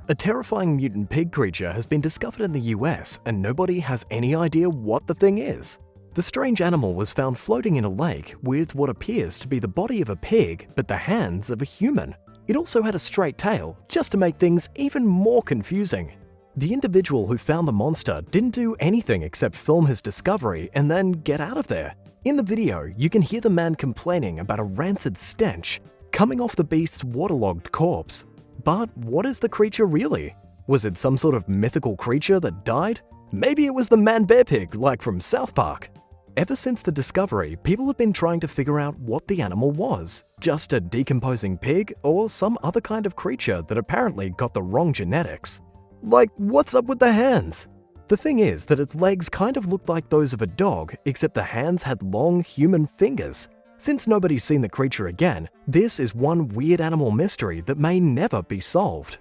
A terrifying mutant pig creature has been discovered in the US and nobody has any idea what the thing is. The strange animal was found floating in a lake with what appears to be the body of a pig but the hands of a human. It also had a straight tail, just to make things even more confusing. The individual who found the monster didn't do anything except film his discovery and then get out of there. In the video, you can hear the man complaining about a rancid stench coming off the beast's waterlogged corpse. But what is the creature really? Was it some sort of mythical creature that died? Maybe it was the man-bear pig like from South Park. Ever since the discovery, people have been trying to figure out what the animal was. Just a decomposing pig or some other kind of creature that apparently got the wrong genetics. Like, what's up with the hands? The thing is that its legs kind of looked like those of a dog, except the hands had long human fingers. Since nobody's seen the creature again, this is one weird animal mystery that may never be solved.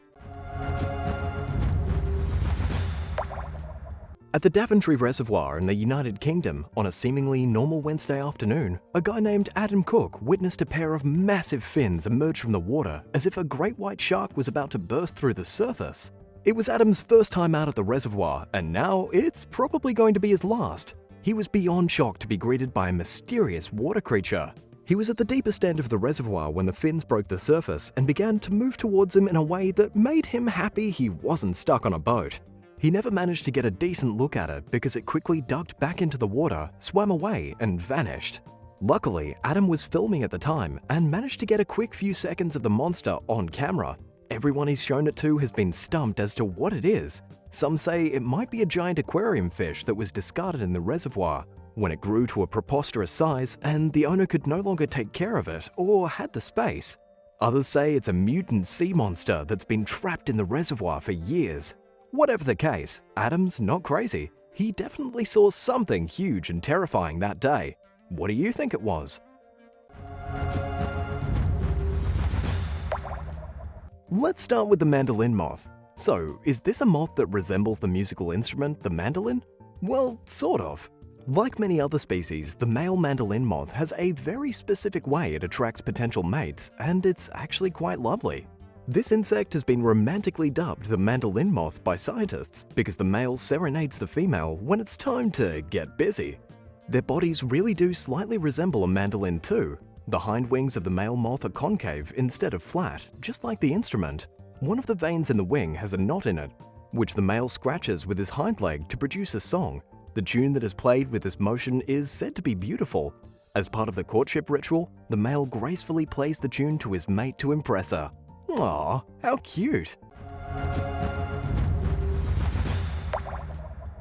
At the Daventry Reservoir in the United Kingdom, on a seemingly normal Wednesday afternoon, a guy named Adam Cook witnessed a pair of massive fins emerge from the water as if a great white shark was about to burst through the surface. It was Adam's first time out at the reservoir, and now it's probably going to be his last. He was beyond shocked to be greeted by a mysterious water creature. He was at the deepest end of the reservoir when the fins broke the surface and began to move towards him in a way that made him happy he wasn't stuck on a boat. He never managed to get a decent look at it because it quickly ducked back into the water, swam away, and vanished. Luckily, Adam was filming at the time and managed to get a quick few seconds of the monster on camera. Everyone he's shown it to has been stumped as to what it is. Some say it might be a giant aquarium fish that was discarded in the reservoir when it grew to a preposterous size and the owner could no longer take care of it or had the space. Others say it's a mutant sea monster that's been trapped in the reservoir for years. Whatever the case, Adam's not crazy. He definitely saw something huge and terrifying that day. What do you think it was? Let's start with the mandolin moth. So, is this a moth that resembles the musical instrument, the mandolin? Well, sort of. Like many other species, the male mandolin moth has a very specific way it attracts potential mates, and it's actually quite lovely. This insect has been romantically dubbed the mandolin moth by scientists because the male serenades the female when it's time to get busy. Their bodies really do slightly resemble a mandolin too. The hind wings of the male moth are concave instead of flat, just like the instrument. One of the veins in the wing has a knot in it, which the male scratches with his hind leg to produce a song. The tune that is played with this motion is said to be beautiful. As part of the courtship ritual, the male gracefully plays the tune to his mate to impress her. Aw, how cute!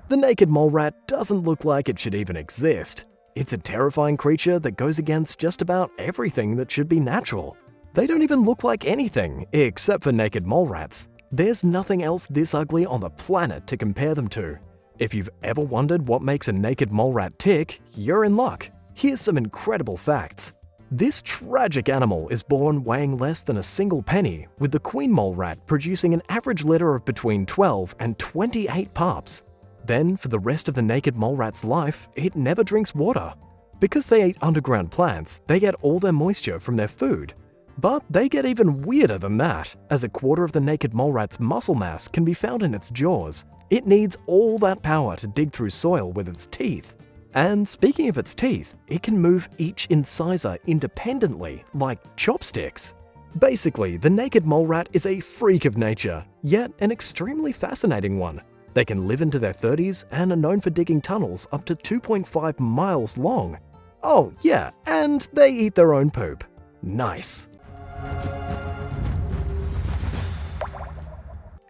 The naked mole rat doesn't look like it should even exist. It's a terrifying creature that goes against just about everything that should be natural. They don't even look like anything, except for naked mole rats. There's nothing else this ugly on the planet to compare them to. If you've ever wondered what makes a naked mole rat tick, you're in luck. Here's some incredible facts. This tragic animal is born weighing less than a single penny, with the queen mole rat producing an average litter of between 12 and 28 pups. Then, for the rest of the naked mole rat's life, it never drinks water. Because they eat underground plants, they get all their moisture from their food. But they get even weirder than that, as a quarter of the naked mole rat's muscle mass can be found in its jaws. It needs all that power to dig through soil with its teeth. And speaking of its teeth, it can move each incisor independently, like chopsticks. Basically, the naked mole rat is a freak of nature, yet an extremely fascinating one. They can live into their 30s and are known for digging tunnels up to 2.5 miles long. Oh yeah, and they eat their own poop. Nice.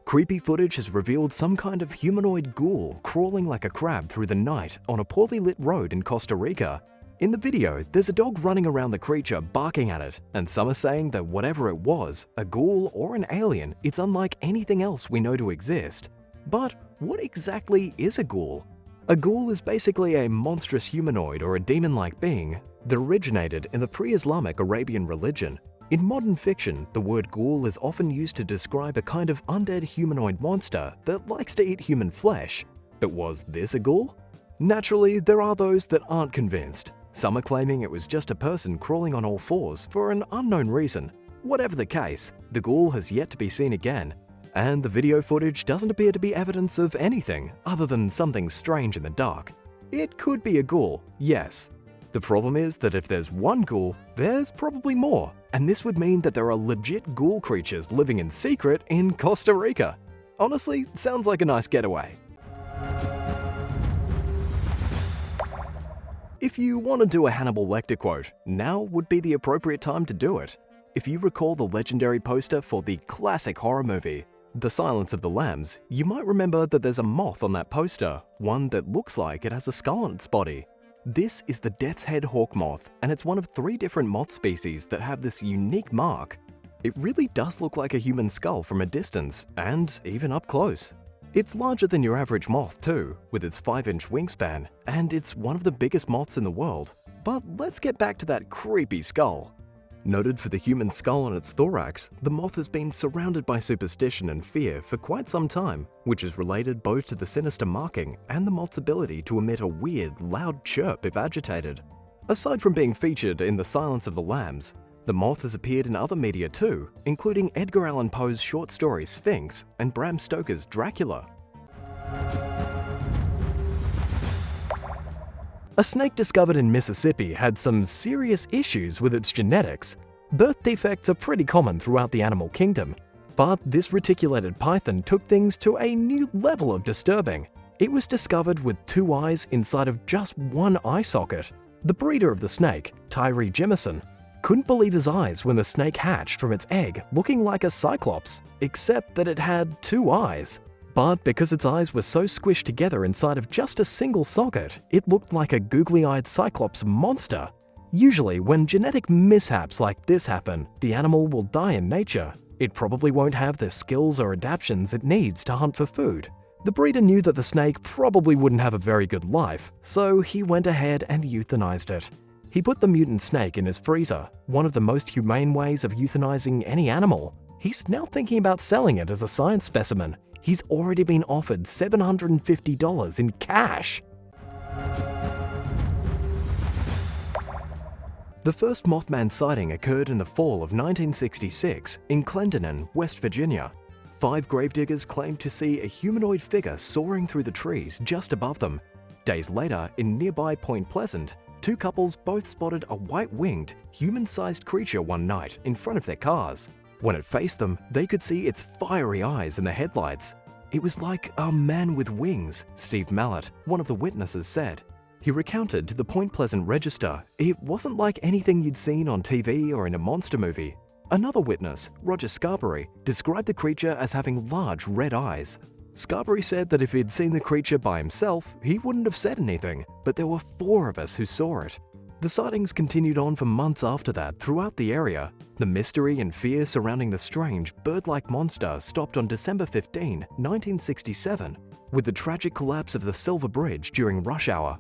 Creepy footage has revealed some kind of humanoid ghoul crawling like a crab through the night on a poorly lit road in Costa Rica. In the video, there's a dog running around the creature barking at it, and some are saying that whatever it was, a ghoul or an alien, it's unlike anything else we know to exist. But what exactly is a ghoul? A ghoul is basically a monstrous humanoid or a demon-like being that originated in the pre-Islamic Arabian religion. In modern fiction, the word ghoul is often used to describe a kind of undead humanoid monster that likes to eat human flesh. But was this a ghoul? Naturally, there are those that aren't convinced. Some are claiming it was just a person crawling on all fours for an unknown reason. Whatever the case, the ghoul has yet to be seen again. and the video footage doesn't appear to be evidence of anything other than something strange in the dark. It could be a ghoul, yes. The problem is that if there's one ghoul, there's probably more, and this would mean that there are legit ghoul creatures living in secret in Costa Rica. Honestly, sounds like a nice getaway. If you want to do a Hannibal Lecter quote, now would be the appropriate time to do it. If you recall the legendary poster for the classic horror movie, The Silence of the Lambs, you might remember that there's a moth on that poster, one that looks like it has a skull on its body. This is the Death's Head hawk moth, and it's one of 3 different moth species that have this unique mark. It really does look like a human skull from a distance, and even up close. It's larger than your average moth too, with its 5-inch wingspan, and it's one of the biggest moths in the world. But let's get back to that creepy skull. Noted for the human skull on its thorax, the moth has been surrounded by superstition and fear for quite some time, which is related both to the sinister marking and the moth's ability to emit a weird, loud chirp if agitated. Aside from being featured in The Silence of the Lambs, the moth has appeared in other media too, including Edgar Allan Poe's short story Sphinx and Bram Stoker's Dracula. A snake discovered in Mississippi had some serious issues with its genetics. Birth defects are pretty common throughout the animal kingdom, but this reticulated python took things to a new level of disturbing. It was discovered with 2 eyes inside of just 1 eye socket. The breeder of the snake, Tyree Jemison, couldn't believe his eyes when the snake hatched from its egg looking like a cyclops, except that it had 2 eyes. But because its eyes were so squished together inside of just a single socket, it looked like a googly-eyed cyclops monster. Usually, when genetic mishaps like this happen, the animal will die in nature. It probably won't have the skills or adaptations it needs to hunt for food. The breeder knew that the snake probably wouldn't have a very good life, so he went ahead and euthanized it. He put the mutant snake in his freezer, one of the most humane ways of euthanizing any animal. He's now thinking about selling it as a science specimen. He's already been offered $750 in cash. The first Mothman sighting occurred in the fall of 1966 in Clendenin, West Virginia. 5 gravediggers claimed to see a humanoid figure soaring through the trees just above them. Days later, in nearby Point Pleasant, 2 couples both spotted a white-winged, human-sized creature one night in front of their cars. When it faced them, they could see its fiery eyes in the headlights. It was like a man with wings, Steve Mallett, one of the witnesses, said. He recounted to the Point Pleasant Register, it wasn't like anything you'd seen on TV or in a monster movie. Another witness, Roger Scarberry, described the creature as having large red eyes. Scarberry said that if he'd seen the creature by himself, he wouldn't have said anything, but there were 4 of us who saw it. The sightings continued on for months after that throughout the area. The mystery and fear surrounding the strange, bird-like monster stopped on December 15, 1967, with the tragic collapse of the Silver Bridge during rush hour.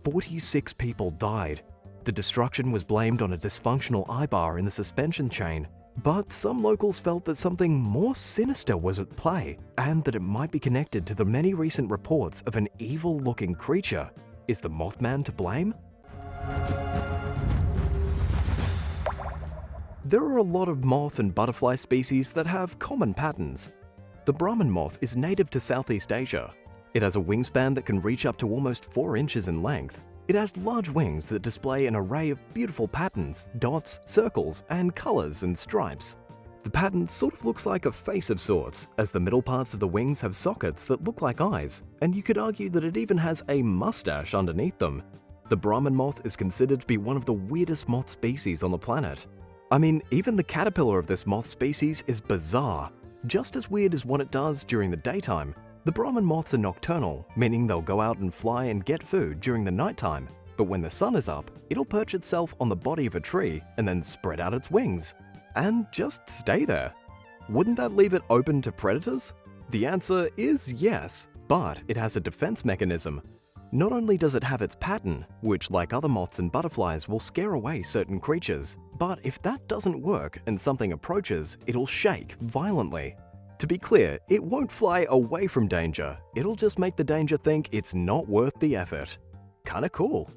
46 people died. The destruction was blamed on a dysfunctional eye-bar in the suspension chain, but some locals felt that something more sinister was at play, and that it might be connected to the many recent reports of an evil-looking creature. Is the Mothman to blame? There are a lot of moth and butterfly species that have common patterns. The Brahman moth is native to Southeast Asia. It has a wingspan that can reach up to almost 4 inches in length. It has large wings that display an array of beautiful patterns, dots, circles, and colors and stripes. The pattern sort of looks like a face of sorts, as the middle parts of the wings have sockets that look like eyes, and you could argue that it even has a mustache underneath them. The Brahman moth is considered to be one of the weirdest moth species on the planet. I mean, even the caterpillar of this moth species is bizarre. Just as weird as what it does during the daytime, the Brahman moths are nocturnal, meaning they'll go out and fly and get food during the nighttime. But when the sun is up, it'll perch itself on the body of a tree and then spread out its wings. And just stay there. Wouldn't that leave it open to predators? The answer is yes, but it has a defense mechanism. Not only does it have its pattern, which like other moths and butterflies will scare away certain creatures, but if that doesn't work and something approaches, it'll shake violently. To be clear, it won't fly away from danger, it'll just make the danger think it's not worth the effort. Kinda cool.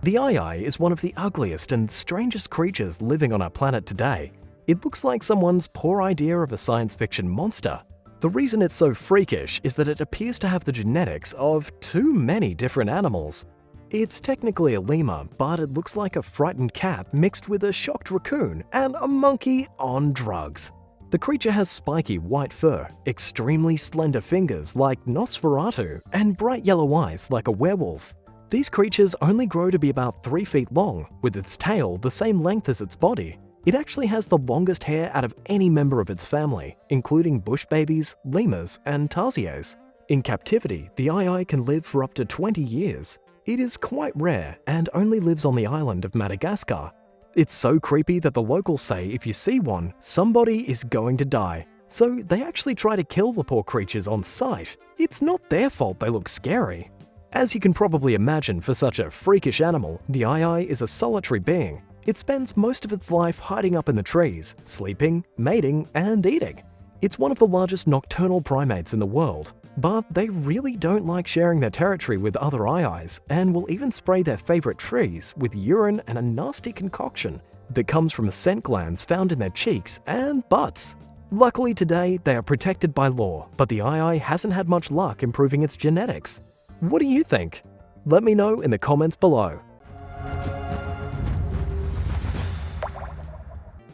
The eye is one of the ugliest and strangest creatures living on our planet today. It looks like someone's poor idea of a science fiction monster. The reason it's so freakish is that it appears to have the genetics of too many different animals. It's technically a lemur, but it looks like a frightened cat mixed with a shocked raccoon and a monkey on drugs. The creature has spiky white fur, extremely slender fingers like Nosferatu, and bright yellow eyes like a werewolf. These creatures only grow to be about 3 feet long, with its tail the same length as its body. It actually has the longest hair out of any member of its family, including bush babies, lemurs, and tarsiers. In captivity, the ii can live for up to 20 years. It is quite rare and only lives on the island of Madagascar. It's so creepy that the locals say if you see one, somebody is going to die. So they actually try to kill the poor creatures on sight. It's not their fault they look scary. As you can probably imagine for such a freakish animal, the ii is a solitary being. It spends most of its life hiding up in the trees, sleeping, mating, and eating. It's one of the largest nocturnal primates in the world, but they really don't like sharing their territory with other iis and will even spray their favorite trees with urine and a nasty concoction that comes from scent glands found in their cheeks and butts. Luckily today, they are protected by law, but the ii hasn't had much luck improving its genetics. What do you think? Let me know in the comments below.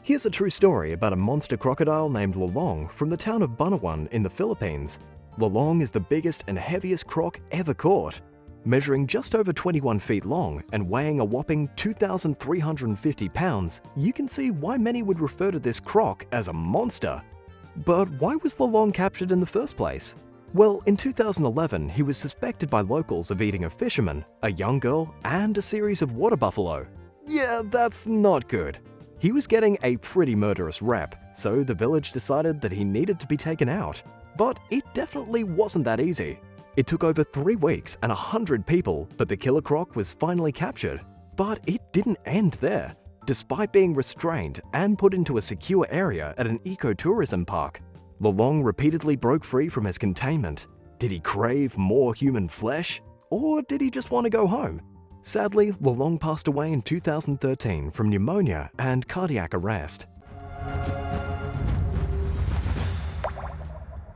Here's a true story about a monster crocodile named Lolong from the town of Bunawan in the Philippines. Lolong is the biggest and heaviest croc ever caught. Measuring just over 21 feet long and weighing a whopping 2,350 pounds, you can see why many would refer to this croc as a monster. But why was Lolong captured in the first place? Well, in 2011, he was suspected by locals of eating a fisherman, a young girl, and a series of water buffalo. Yeah, that's not good. He was getting a pretty murderous rep, so the village decided that he needed to be taken out. But it definitely wasn't that easy. It took over 3 weeks and 100 people, but the killer croc was finally captured. But it didn't end there. Despite being restrained and put into a secure area at an ecotourism park, Lolong repeatedly broke free from his containment. Did he crave more human flesh? Or did he just want to go home? Sadly, Lolong passed away in 2013 from pneumonia and cardiac arrest.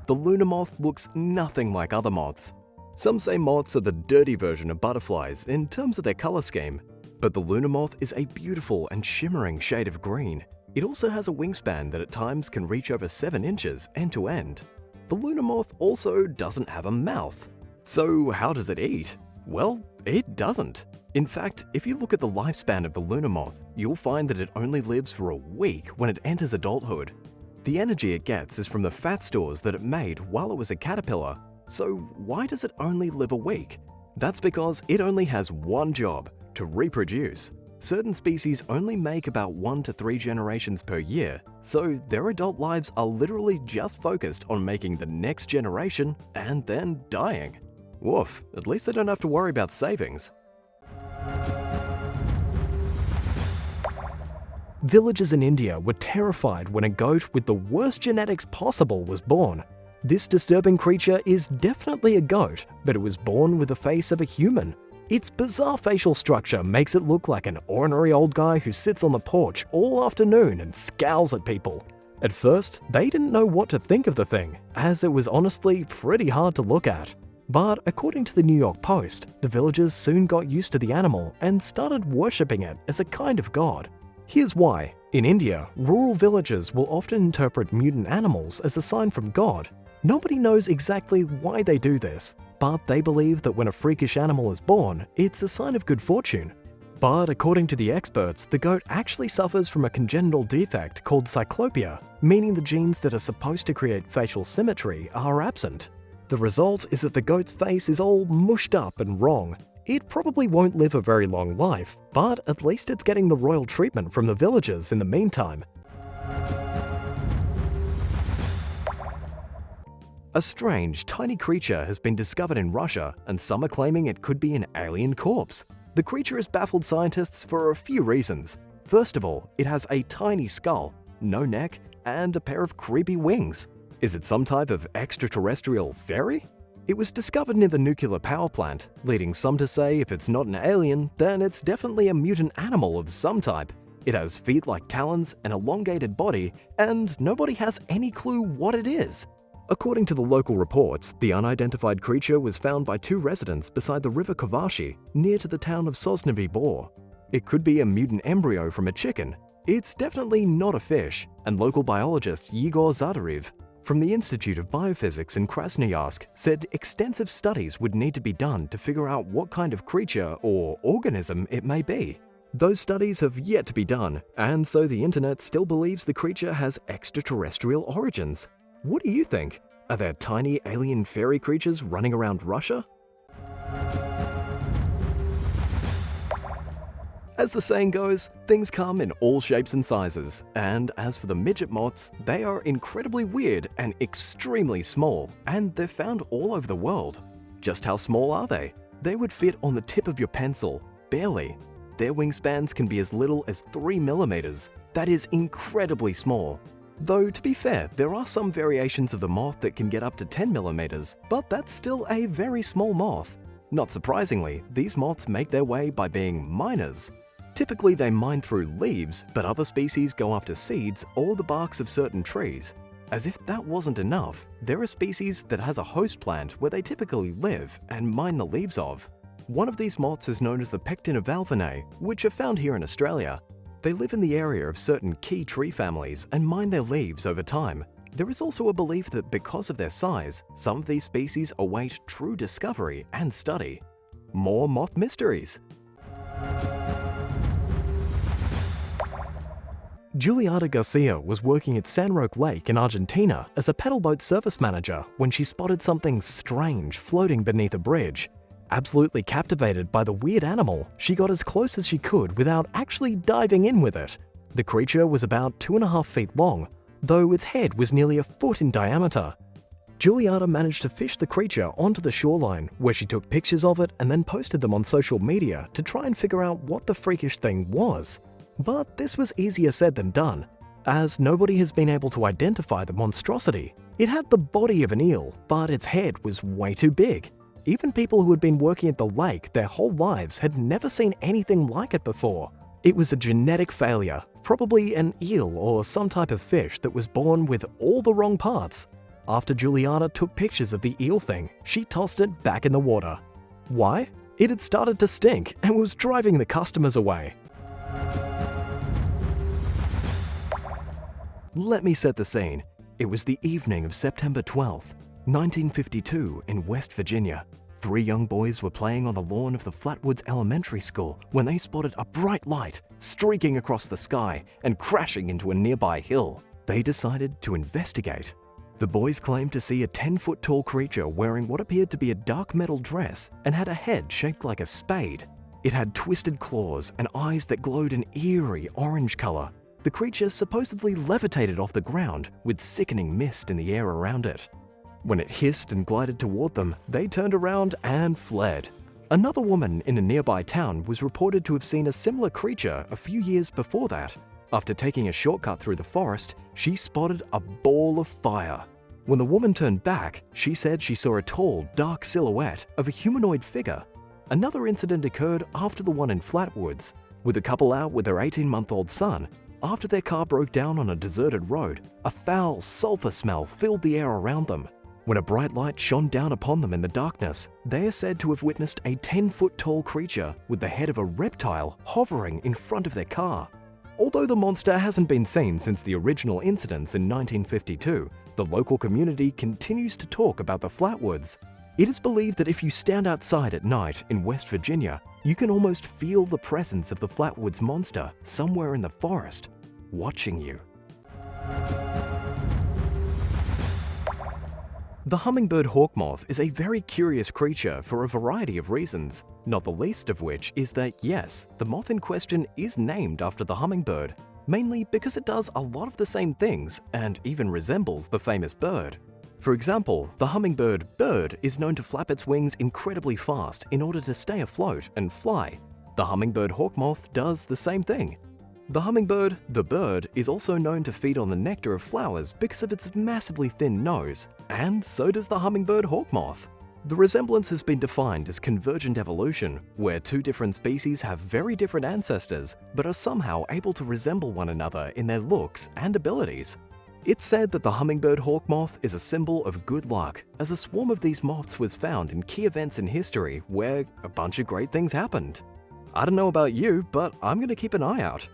The lunar moth looks nothing like other moths. Some say moths are the dirty version of butterflies in terms of their color scheme, but the lunar moth is a beautiful and shimmering shade of green. It also has a wingspan that at times can reach over 7 inches end to end. The lunar moth also doesn't have a mouth. So how does it eat? Well, it doesn't. In fact, if you look at the lifespan of the lunar moth, you'll find that it only lives for a week when it enters adulthood. The energy it gets is from the fat stores that it made while it was a caterpillar. So why does it only live a week? That's because it only has one job: to reproduce. Certain species only make about 1 to 3 generations per year, so their adult lives are literally just focused on making the next generation and then dying. Woof, at least they don't have to worry about savings. Villagers in India were terrified when a goat with the worst genetics possible was born. This disturbing creature is definitely a goat, but it was born with the face of a human. Its bizarre facial structure makes it look like an ornery old guy who sits on the porch all afternoon and scowls at people. At first, they didn't know what to think of the thing, as it was honestly pretty hard to look at. But according to the New York Post, the villagers soon got used to the animal and started worshipping it as a kind of god. Here's why. In India, rural villagers will often interpret mutant animals as a sign from God. Nobody knows exactly why they do this, but they believe that when a freakish animal is born, it's a sign of good fortune. But according to the experts, the goat actually suffers from a congenital defect called cyclopia, meaning the genes that are supposed to create facial symmetry are absent. The result is that the goat's face is all mushed up and wrong. It probably won't live a very long life, but at least it's getting the royal treatment from the villagers in the meantime. A strange, tiny creature has been discovered in Russia, and some are claiming it could be an alien corpse. The creature has baffled scientists for a few reasons. First of all, it has a tiny skull, no neck, and a pair of creepy wings. Is it some type of extraterrestrial fairy? It was discovered near the nuclear power plant, leading some to say if it's not an alien, then it's definitely a mutant animal of some type. It has feet like talons, an elongated body, and nobody has any clue what it is. According to the local reports, the unidentified creature was found by 2 residents beside the river Kovashi, near to the town of Sosnovy Bor. It could be a mutant embryo from a chicken. It's definitely not a fish, and local biologist Yegor Zadarev from the Institute of Biophysics in Krasnoyarsk said extensive studies would need to be done to figure out what kind of creature or organism it may be. Those studies have yet to be done, and so the internet still believes the creature has extraterrestrial origins. What do you think? Are there tiny alien fairy creatures running around Russia? As the saying goes, things come in all shapes and sizes, and as for the midget moths, they are incredibly weird and extremely small, and they're found all over the world. Just how small are they? They would fit on the tip of your pencil, barely. Their wingspans can be as little as 3 millimeters. That is incredibly small. Though, to be fair, there are some variations of the moth that can get up to 10 millimeters, but that's still a very small moth. Not surprisingly, these moths make their way by being miners. Typically, they mine through leaves, but other species go after seeds or the barks of certain trees. As if that wasn't enough, there are species that has a host plant where they typically live and mine the leaves of. One of these moths is known as the Pectinovalvinae, which are found here in Australia. They live in the area of certain key tree families and mine their leaves over time. There is also a belief that because of their size, some of these species await true discovery and study. More moth mysteries. Juliana Garcia was working at San Roque Lake in Argentina as a pedal boat service manager when she spotted something strange floating beneath a bridge. Absolutely captivated by the weird animal, she got as close as she could without actually diving in with it. The creature was about 2.5 feet long, though its head was nearly a foot in diameter. Juliana managed to fish the creature onto the shoreline, where she took pictures of it and then posted them on social media to try and figure out what the freakish thing was. But this was easier said than done, as nobody has been able to identify the monstrosity. It had the body of an eel, but its head was way too big. Even people who had been working at the lake their whole lives had never seen anything like it before. It was a genetic failure, probably an eel or some type of fish that was born with all the wrong parts. After Juliana took pictures of the eel thing, she tossed it back in the water. Why? It had started to stink and was driving the customers away. Let me set the scene. It was the evening of September 12th, 1952 in West Virginia. 3 young boys were playing on the lawn of the Flatwoods Elementary School when they spotted a bright light streaking across the sky and crashing into a nearby hill. They decided to investigate. The boys claimed to see a 10-foot tall creature wearing what appeared to be a dark metal dress and had a head shaped like a spade. It had twisted claws and eyes that glowed an eerie orange color. The creature supposedly levitated off the ground with sickening mist in the air around it. When it hissed and glided toward them, they turned around and fled. Another woman in a nearby town was reported to have seen a similar creature a few years before that. After taking a shortcut through the forest, she spotted a ball of fire. When the woman turned back, she said she saw a tall, dark silhouette of a humanoid figure. Another incident occurred after the one in Flatwoods, with a couple out with their 18-month-old son. After their car broke down on a deserted road, a foul sulfur smell filled the air around them. When a bright light shone down upon them in the darkness, they are said to have witnessed a 10-foot tall creature with the head of a reptile hovering in front of their car. Although the monster hasn't been seen since the original incidents in 1952, the local community continues to talk about the Flatwoods. It is believed that if you stand outside at night in West Virginia, you can almost feel the presence of the Flatwoods monster somewhere in the forest, watching you. The hummingbird hawk moth is a very curious creature for a variety of reasons, not the least of which is that yes, the moth in question is named after the hummingbird, mainly because it does a lot of the same things and even resembles the famous bird. For example, the hummingbird bird is known to flap its wings incredibly fast in order to stay afloat and fly. The hummingbird hawk moth does the same thing. The hummingbird, the bird, is also known to feed on the nectar of flowers because of its massively thin nose, and so does the hummingbird hawk moth. The resemblance has been defined as convergent evolution, where two different species have very different ancestors but are somehow able to resemble one another in their looks and abilities. It's said that the hummingbird hawk moth is a symbol of good luck, as a swarm of these moths was found in key events in history where a bunch of great things happened. I don't know about you, but I'm gonna keep an eye out.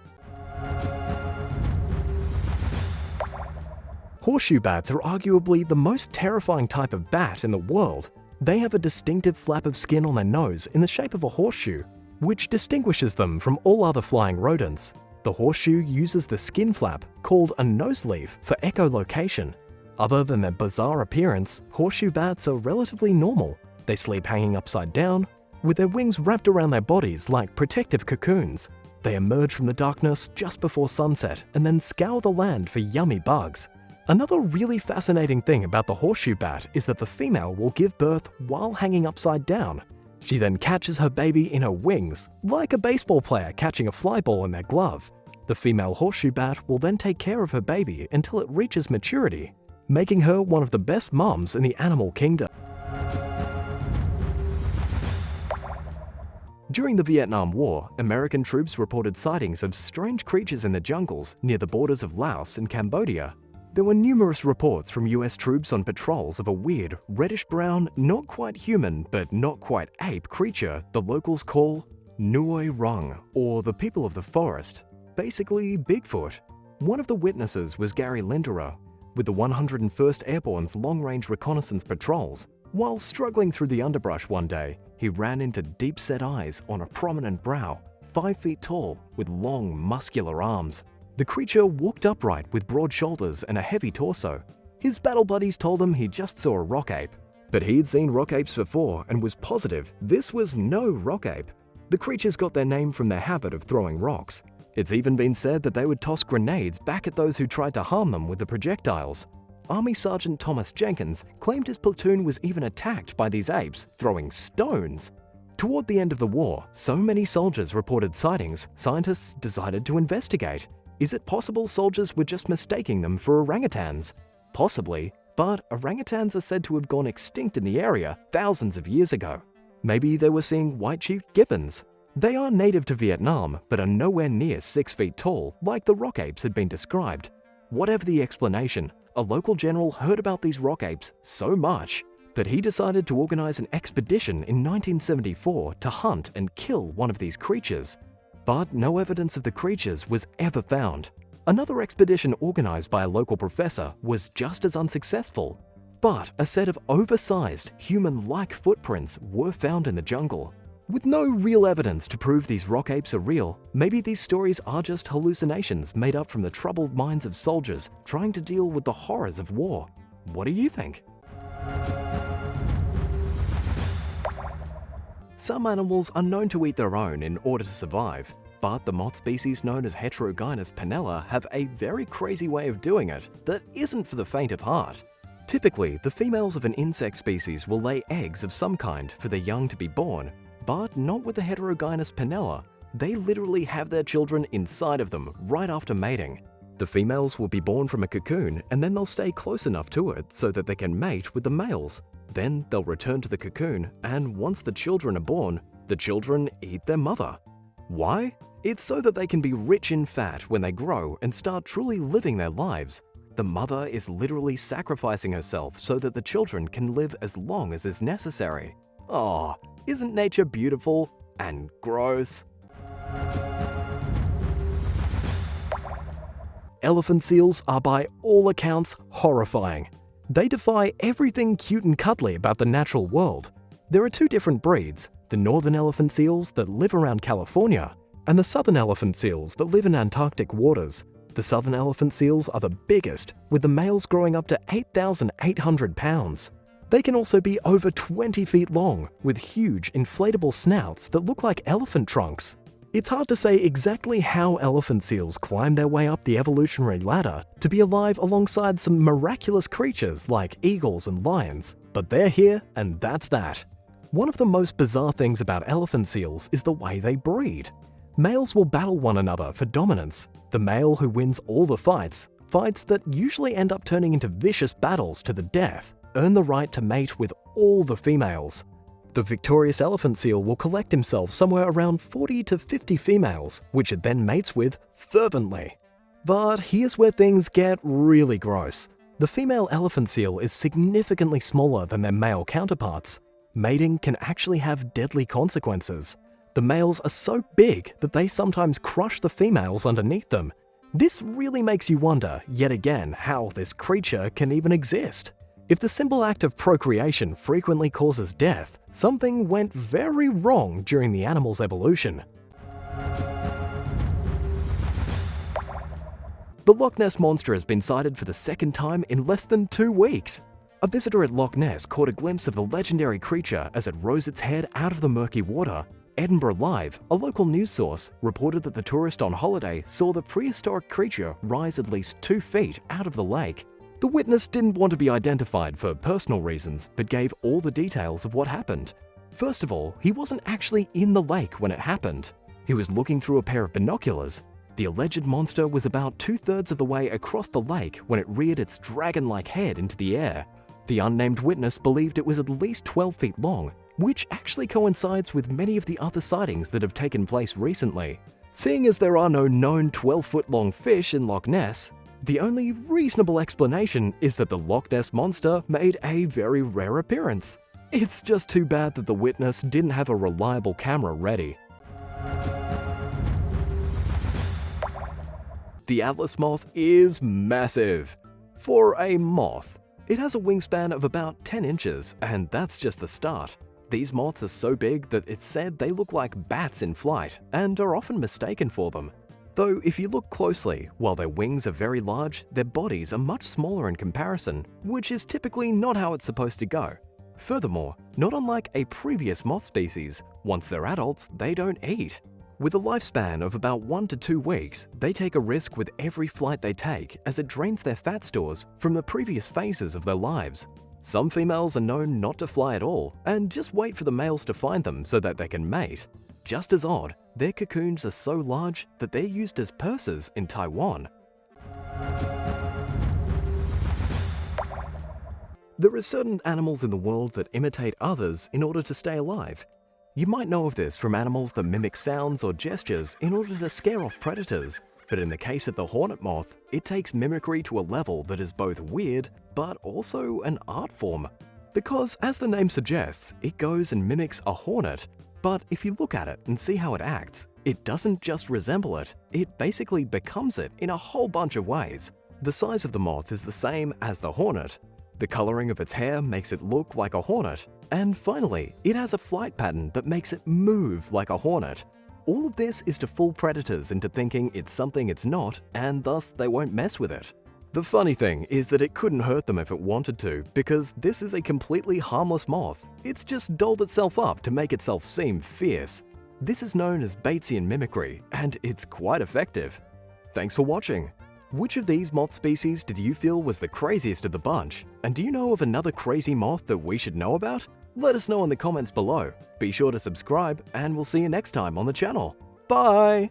Horseshoe bats are arguably the most terrifying type of bat in the world. They have a distinctive flap of skin on their nose in the shape of a horseshoe, which distinguishes them from all other flying rodents. The horseshoe uses the skin flap, called a noseleaf, for echolocation. Other than their bizarre appearance, horseshoe bats are relatively normal. They sleep hanging upside down, with their wings wrapped around their bodies like protective cocoons. They emerge from the darkness just before sunset and then scour the land for yummy bugs. Another really fascinating thing about the horseshoe bat is that the female will give birth while hanging upside down. She then catches her baby in her wings, like a baseball player catching a fly ball in their glove. The female horseshoe bat will then take care of her baby until it reaches maturity, making her one of the best moms in the animal kingdom. During the Vietnam War, American troops reported sightings of strange creatures in the jungles near the borders of Laos and Cambodia. There were numerous reports from US troops on patrols of a weird, reddish-brown, not quite human but not quite ape creature the locals call Nuoi Rung, or the people of the forest, basically Bigfoot. One of the witnesses was Gary Linderer, with the 101st Airborne's long-range reconnaissance patrols. While struggling through the underbrush one day, he ran into deep-set eyes on a prominent brow, 5 feet tall, with long, muscular arms. The creature walked upright with broad shoulders and a heavy torso. His battle buddies told him he just saw a rock ape. But he'd seen rock apes before and was positive this was no rock ape. The creatures got their name from their habit of throwing rocks. It's even been said that they would toss grenades back at those who tried to harm them with the projectiles. Army Sergeant Thomas Jenkins claimed his platoon was even attacked by these apes, throwing stones. Toward the end of the war, so many soldiers reported sightings, scientists decided to investigate. Is it possible soldiers were just mistaking them for orangutans? Possibly, but orangutans are said to have gone extinct in the area thousands of years ago. Maybe they were seeing white-cheeked gibbons. They are native to Vietnam, but are nowhere near 6 feet tall like the rock apes had been described. Whatever the explanation, a local general heard about these rock apes so much that he decided to organize an expedition in 1974 to hunt and kill one of these creatures. But no evidence of the creatures was ever found. Another expedition organized by a local professor was just as unsuccessful. But a set of oversized, human-like footprints were found in the jungle. With no real evidence to prove these rock apes are real, maybe these stories are just hallucinations made up from the troubled minds of soldiers trying to deal with the horrors of war. What do you think? Some animals are known to eat their own in order to survive, but the moth species known as Heteroginus panella have a very crazy way of doing it that isn't for the faint of heart. Typically, the females of an insect species will lay eggs of some kind for their young to be born, but not with the Heteroginus panella. They literally have their children inside of them right after mating. The females will be born from a cocoon and then they'll stay close enough to it so that they can mate with the males. Then they'll return to the cocoon, and once the children are born, the children eat their mother. Why? It's so that they can be rich in fat when they grow and start truly living their lives. The mother is literally sacrificing herself so that the children can live as long as is necessary. Oh, isn't nature beautiful and gross? Elephant seals are by all accounts horrifying. They defy everything cute and cuddly about the natural world. There are two different breeds, the northern elephant seals that live around California and the southern elephant seals that live in Antarctic waters. The southern elephant seals are the biggest, with the males growing up to 8,800 pounds. They can also be over 20 feet long, with huge inflatable snouts that look like elephant trunks. It's hard to say exactly how elephant seals climb their way up the evolutionary ladder to be alive alongside some miraculous creatures like eagles and lions, but they're here and that's that. One of the most bizarre things about elephant seals is the way they breed. Males will battle one another for dominance. The male who wins all the fights that usually end up turning into vicious battles to the death. earn the right to mate with all the females. The victorious elephant seal will collect himself somewhere around 40 to 50 females, which it then mates with fervently. But here's where things get really gross. The female elephant seal is significantly smaller than their male counterparts. Mating can actually have deadly consequences. The males are so big that they sometimes crush the females underneath them. This really makes you wonder, yet again, how this creature can even exist. If the simple act of procreation frequently causes death, something went very wrong during the animal's evolution. The Loch Ness Monster has been sighted for the second time in less than 2 weeks. A visitor at Loch Ness caught a glimpse of the legendary creature as it rose its head out of the murky water. Edinburgh Live, a local news source, reported that the tourist on holiday saw the prehistoric creature rise at least 2 feet out of the lake. The witness didn't want to be identified for personal reasons, but gave all the details of what happened. First of all, he wasn't actually in the lake when it happened. He was looking through a pair of binoculars. The alleged monster was about 2/3 of the way across the lake when it reared its dragon-like head into the air. The unnamed witness believed it was at least 12 feet long, which actually coincides with many of the other sightings that have taken place recently. Seeing as there are no known 12-foot-long fish in Loch Ness, the only reasonable explanation is that the Loch Ness Monster made a very rare appearance. It's just too bad that the witness didn't have a reliable camera ready. The Atlas moth is massive. For a moth, it has a wingspan of about 10 inches, and that's just the start. These moths are so big that it's said they look like bats in flight and are often mistaken for them. Though if you look closely, while their wings are very large, their bodies are much smaller in comparison, which is typically not how it's supposed to go. Furthermore, not unlike a previous moth species, once they're adults, they don't eat. With a lifespan of about 1 to 2 weeks, they take a risk with every flight they take as it drains their fat stores from the previous phases of their lives. Some females are known not to fly at all and just wait for the males to find them so that they can mate. Just as odd, their cocoons are so large that they're used as purses in Taiwan. There are certain animals in the world that imitate others in order to stay alive. You might know of this from animals that mimic sounds or gestures in order to scare off predators, but in the case of the hornet moth, it takes mimicry to a level that is both weird, but also an art form. Because, as the name suggests, it goes and mimics a hornet, but if you look at it and see how it acts, it doesn't just resemble it, it basically becomes it in a whole bunch of ways. The size of the moth is the same as the hornet. The coloring of its hair makes it look like a hornet. And finally, it has a flight pattern that makes it move like a hornet. All of this is to fool predators into thinking it's something it's not, and thus they won't mess with it. The funny thing is that it couldn't hurt them if it wanted to, because this is a completely harmless moth. It's just dolled itself up to make itself seem fierce. This is known as Batesian mimicry, and it's quite effective. Thanks for watching. Which of these moth species did you feel was the craziest of the bunch? And do you know of another crazy moth that we should know about? Let us know in the comments below. Be sure to subscribe, and we'll see you next time on the channel. Bye!